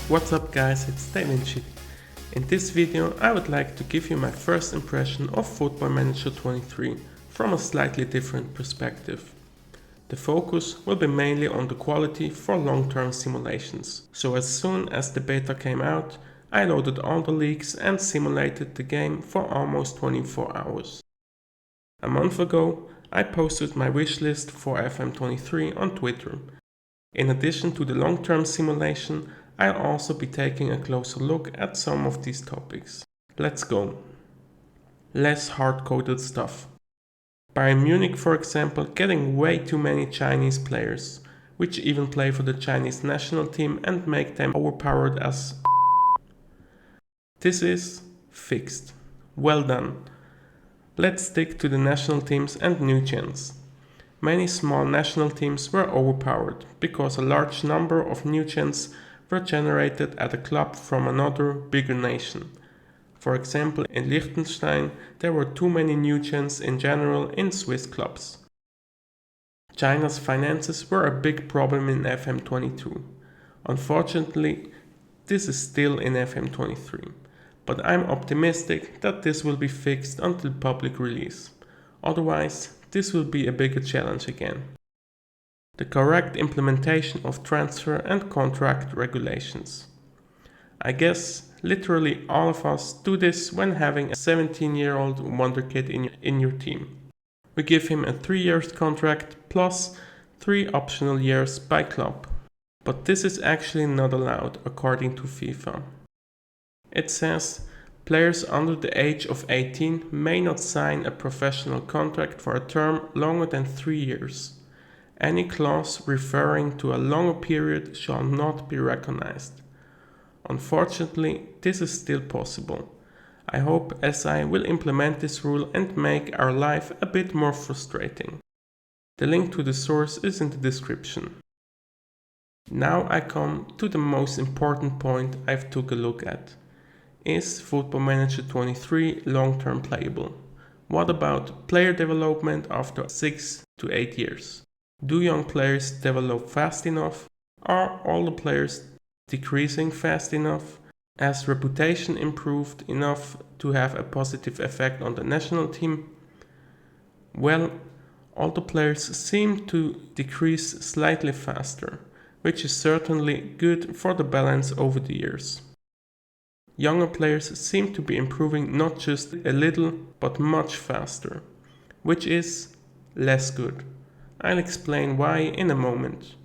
What's up guys, it's Daveincid. In this video I would like to give you my first impression of Football Manager 23 from a slightly different perspective. The focus will be mainly on the quality for long-term simulations. So as soon as the beta came out, I loaded all the leaks and simulated the game for almost 24 hours. A month ago I posted my wishlist for FM23 on Twitter. In addition to the long-term simulation, I'll also be taking a closer look at some of these topics. Let's go. Less hard-coded stuff. Bayern Munich, for example, getting way too many Chinese players, which even play for the Chinese national team and make them overpowered as This is fixed. Well done. Let's stick to the national teams and new gens. Many small national teams were overpowered because a large number of new gens were generated at a club from another bigger nation. For example, in Liechtenstein there were too many new gens in general in Swiss clubs. China's finances were a big problem in FM22. Unfortunately, this is still in FM23, but I'm optimistic that this will be fixed until public release. Otherwise, this will be a bigger challenge again. The correct implementation of transfer and contract regulations. I guess literally all of us do this when having a 17-year-old wonder kid in your team. We give him a 3-year contract plus 3 optional years by club. But this is actually not allowed according to FIFA. It says players under the age of 18 may not sign a professional contract for a term longer than 3 years. Any clause referring to a longer period shall not be recognized. Unfortunately, this is still possible. I hope SI will implement this rule and make our life a bit more frustrating. The link to the source is in the description. Now I come to the most important point I've took a look at. Is Football Manager 23 long-term playable? What about player development after 6 to 8 years? Do young players develop fast enough? Are all the players decreasing fast enough? Has reputation improved enough to have a positive effect on the national team? Well, all the players seem to decrease slightly faster, which is certainly good for the balance over the years. Younger players seem to be improving not just a little, but much faster, which is less good. I'll explain why in a moment.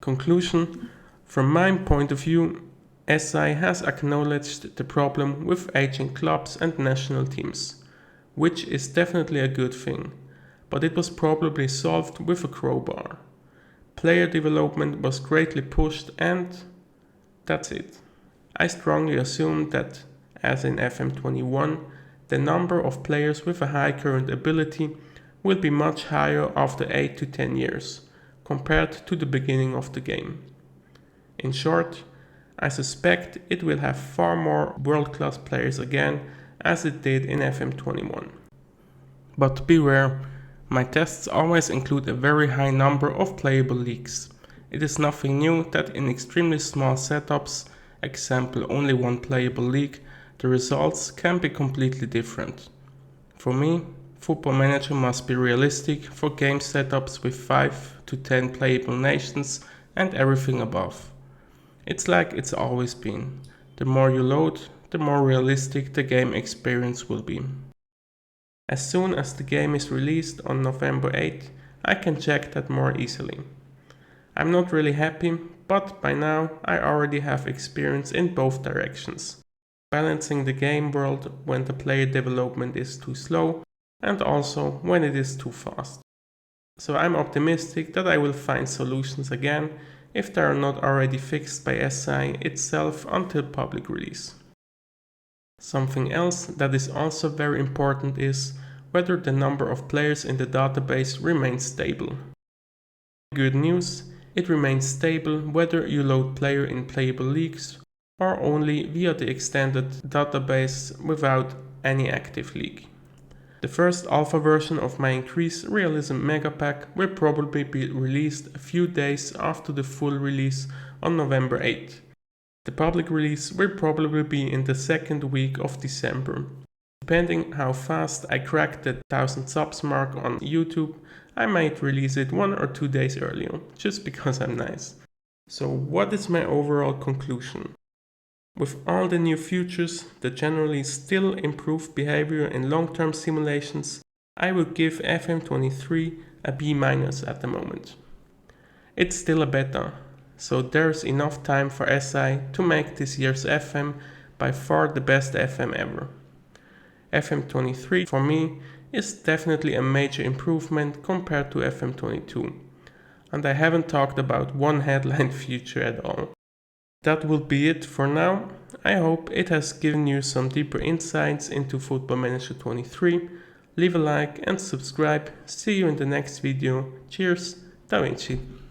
Conclusion: from my point of view, SI has acknowledged the problem with aging clubs and national teams, which is definitely a good thing, but it was probably solved with a crowbar. Player development was greatly pushed and that's it. I strongly assume that, as in FM21, the number of players with a high current ability will be much higher after 8 to 10 years, compared to the beginning of the game. In short, I suspect it will have far more world-class players again as it did in FM21. But beware, my tests always include a very high number of playable leaks. It is nothing new that in extremely small setups, example only one playable league, the results can be completely different. For me, Football Manager must be realistic for game setups with 5 to 10 playable nations and everything above. It's like it's always been. The more you load, the more realistic the game experience will be. As soon as the game is released on November 8th, I can check that more easily. I'm not really happy, but by now I already have experience in both directions. Balancing the game world when the player development is too slow and also when it is too fast. So I'm optimistic that I will find solutions again if they are not already fixed by SI itself until public release. Something else that is also very important is whether the number of players in the database remains stable. Good news, it remains stable whether you load player in playable leagues or only via the extended database without any active league. The first alpha version of my increased Realism Megapack will probably be released a few days after the full release on November 8th. The public release will probably be in the second week of December. Depending how fast I crack the 1000 subs mark on YouTube, I might release it 1 or 2 days earlier, just because I'm nice. So what is my overall conclusion? With all the new features that generally still improve behavior in long-term simulations, I would give FM23 a B- at the moment. It's still a beta, so there's enough time for SI to make this year's FM by far the best FM ever. FM23 for me is definitely a major improvement compared to FM22, and I haven't talked about one headline feature at all. That will be it for now. I hope it has given you some deeper insights into Football Manager 23. Leave a like and subscribe. See you in the next video. Cheers, Daveincid.